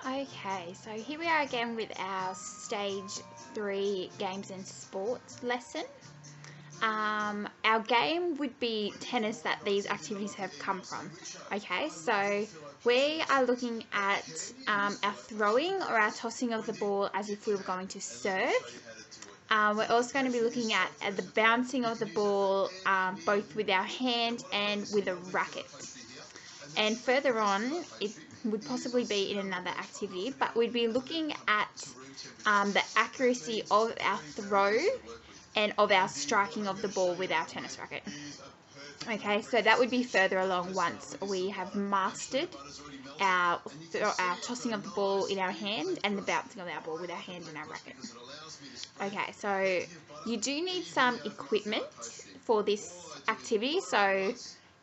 Okay, so here we are again with our Stage 3 Games and Sports lesson. Our game would be tennis that these activities have come from. Okay, so we are looking at our throwing or our tossing of the ball as if we were going to serve. We're also going to be looking at the bouncing of the ball both with our hand and with a racket. And further on, it would possibly be in another activity, but we'd be looking at the accuracy of our throw and of our striking of the ball with our tennis racket. Okay, so that would be further along once we have mastered our tossing of the ball in our hand and the bouncing of our ball with our hand and our racket. Okay, so you do need some equipment for this activity. So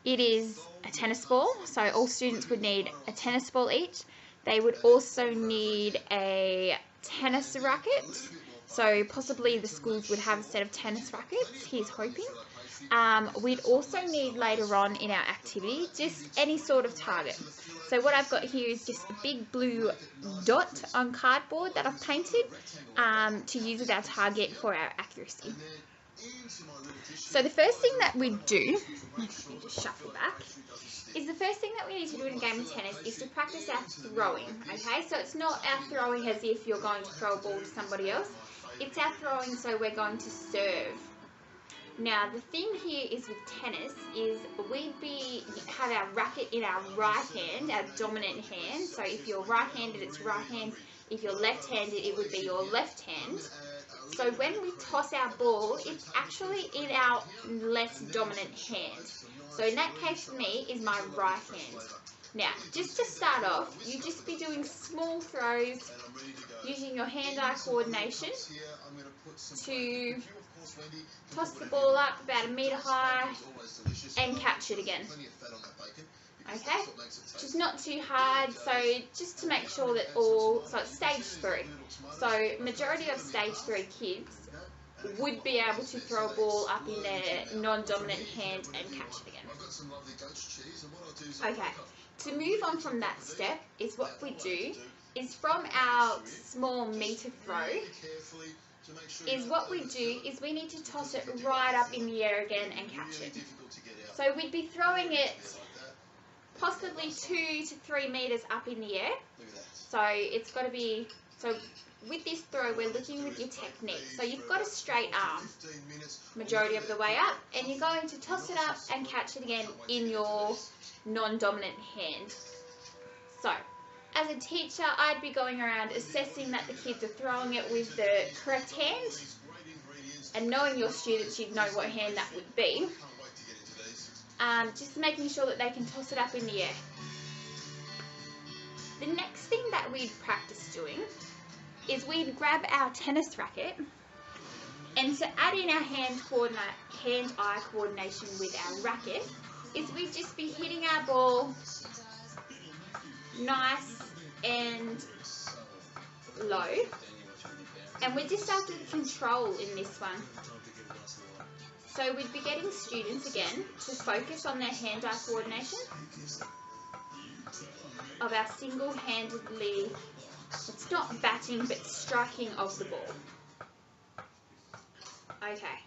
it is a tennis ball, so all students would need a tennis ball each. They would also need a tennis racket, so possibly the schools would have a set of tennis rackets, here's hoping. We'd also need later on in our activity just any sort of target. So what I've got here is just a big blue dot on cardboard that I've painted to use as our target for our accuracy. So the first thing that we do, let me just shuffle back, is the first thing that we need to do in a game of tennis is to practice our throwing, okay? So it's not our throwing as if you're going to throw a ball to somebody else. It's our throwing so we're going to serve. Now the thing here is with tennis is we'd have our racket in our right hand, our dominant hand. So if you're right-handed, it's right hand. If you're left-handed, it would be your left hand. So when we toss our ball, it's actually in our less dominant hand. So in that case for me is my right hand. Now, just to start off, you just be doing small throws using your hand-eye coordination to toss the ball up about 1 metre high and catch it again. Okay, just not too hard, so just to make sure that so it's stage 3. So majority of stage 3 kids would be able to throw a ball up in their non-dominant hand and catch it again. Okay, to move on from that step is what we do is from our small metre throw, we need to toss it right up in the air again and catch it. So we'd be throwing it possibly 2 to 3 metres up in the air. So it's got to be, so with this throw we're looking with your technique. So you've got a straight arm majority of the way up and you're going to toss it up and catch it again in your non-dominant hand. So as a teacher I'd be going around assessing that the kids are throwing it with the correct hand, and knowing your students you'd know what hand that would be. Just making sure that they can toss it up in the air. The next thing that we'd practice doing is we'd grab our tennis racket, and to add in our hand-eye coordination with our racket is we'd just be hitting our ball nice and low, and we're just after the control in this one. So we'd be getting students again to focus on their hand-eye coordination of our single-handedly, it's not batting but striking of the ball. Okay.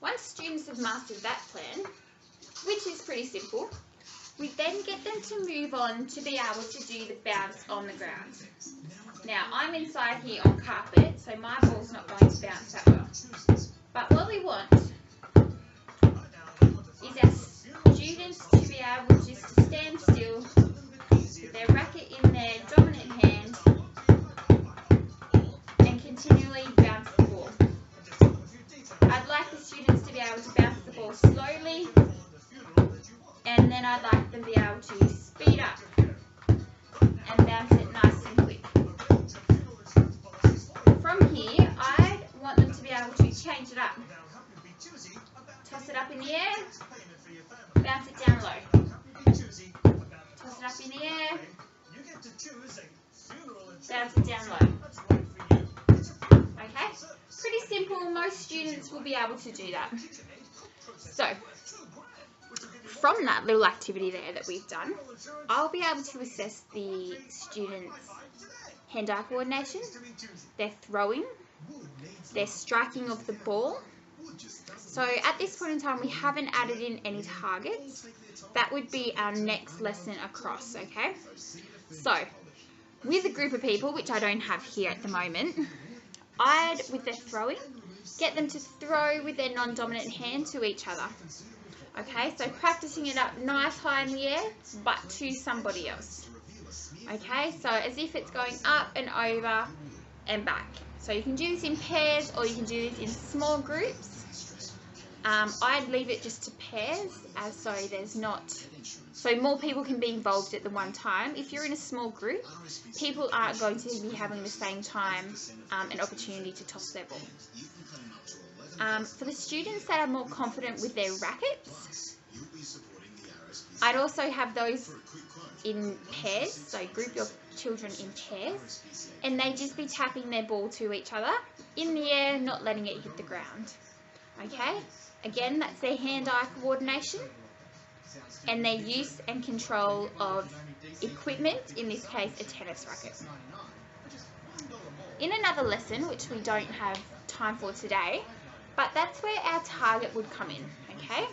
Once students have mastered that plan, which is pretty simple, we then get them to move on to be able to do the bounce on the ground. Now I'm inside here on carpet, so my ball's not going to bounce that well. But what we want is our students to be able just to stand still with their racket in their dominant hand and continually bounce the ball. I'd like the students to be able to bounce the ball slowly, and then I'd like them to be able to speed up and bounce it nice and quick. From here, I want them to be able to change it up. Toss it up in the air, bounce it down low. Toss it up in the air, bounce it down low. Okay, pretty simple. Most students will be able to do that. So, from that little activity there that we've done, I'll be able to assess the students' hand-eye coordination, their throwing, their striking of the ball. So at this point in time, we haven't added in any targets. That would be our next lesson across, okay? So with a group of people, which I don't have here at the moment, I'd, with their throwing, get them to throw with their non-dominant hand to each other. Okay, so practicing it up nice high in the air, but to somebody else. Okay, so as if it's going up and over and back. So you can do this in pairs or you can do this in small groups. I'd leave it just to pairs, as so there's not, so more people can be involved at the one time. If you're in a small group, people aren't going to be having the same time an opportunity to toss their ball. For the students that are more confident with their rackets, I'd also have those in pairs, so group your children in pairs, and they just be tapping their ball to each other in the air, not letting it hit the ground. Okay, again, that's their hand-eye coordination and their use and control of equipment, in this case a tennis racket. In another lesson, which we don't have time for today, but that's where our target would come in, okay?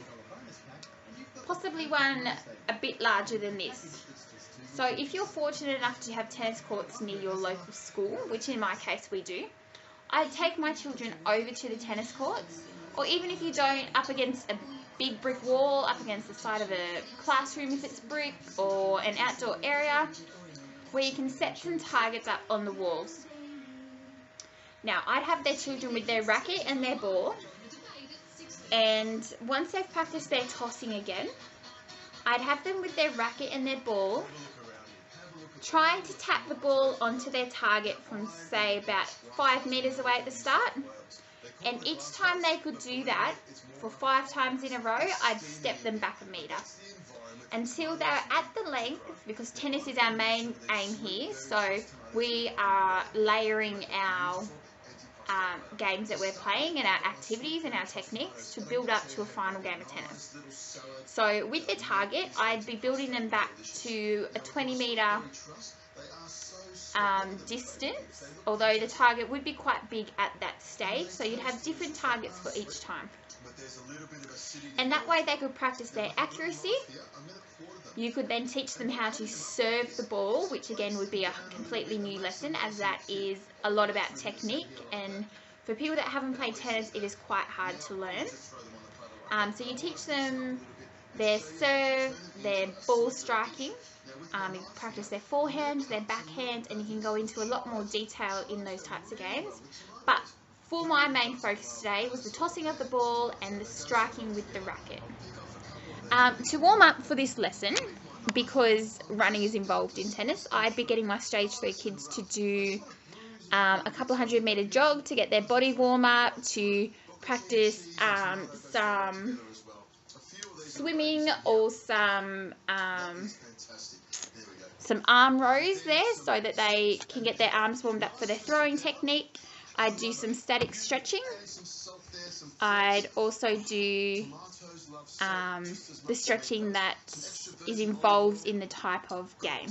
Possibly one a bit larger than this. So if you're fortunate enough to have tennis courts near your local school, which in my case we do, I'd take my children over to the tennis courts, or even if you don't, up against a big brick wall, up against the side of a classroom if it's brick, or an outdoor area, where you can set some targets up on the walls. Now, I'd have their children with their racket and their ball, and once they've practiced their tossing again, I'd have them with their racket and their ball, trying to tap the ball onto their target from, say, about 5 metres away at the start. And each time they could do that, for 5 times in a row, I'd step them back a metre. Until they're at the length, because tennis is our main aim here, so we are layering our games that we're playing and our activities and our techniques to build up to a final game of tennis. So with the target, I'd be building them back to a 20 metre distance, although the target would be quite big at that stage, so you'd have different targets for each time. And that way they could practice their accuracy. You could then teach them how to serve the ball, which again would be a completely new lesson, as that is a lot about technique, and for people that haven't played tennis, it is quite hard to learn. So you teach them their serve, their ball striking, you practice their forehand, their backhand, and you can go into a lot more detail in those types of games. But for my main focus today was the tossing of the ball and the striking with the racket. To warm up for this lesson, because running is involved in tennis, I'd be getting my stage 3 kids to do a couple 100-metre jog to get their body warm up, to practice some swimming or some arm rows there, so that they can get their arms warmed up for their throwing technique. I'd do some static stretching. I'd also do the stretching that is involved in the type of game.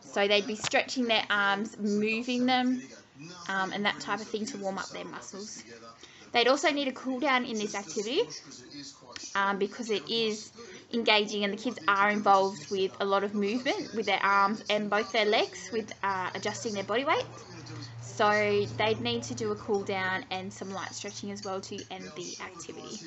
So they'd be stretching their arms, moving them, and that type of thing to warm up their muscles. They'd also need a cool down in this activity because it is engaging and the kids are involved with a lot of movement with their arms and both their legs with adjusting their body weight. So they'd need to do a cool down and some light stretching as well to end the activity.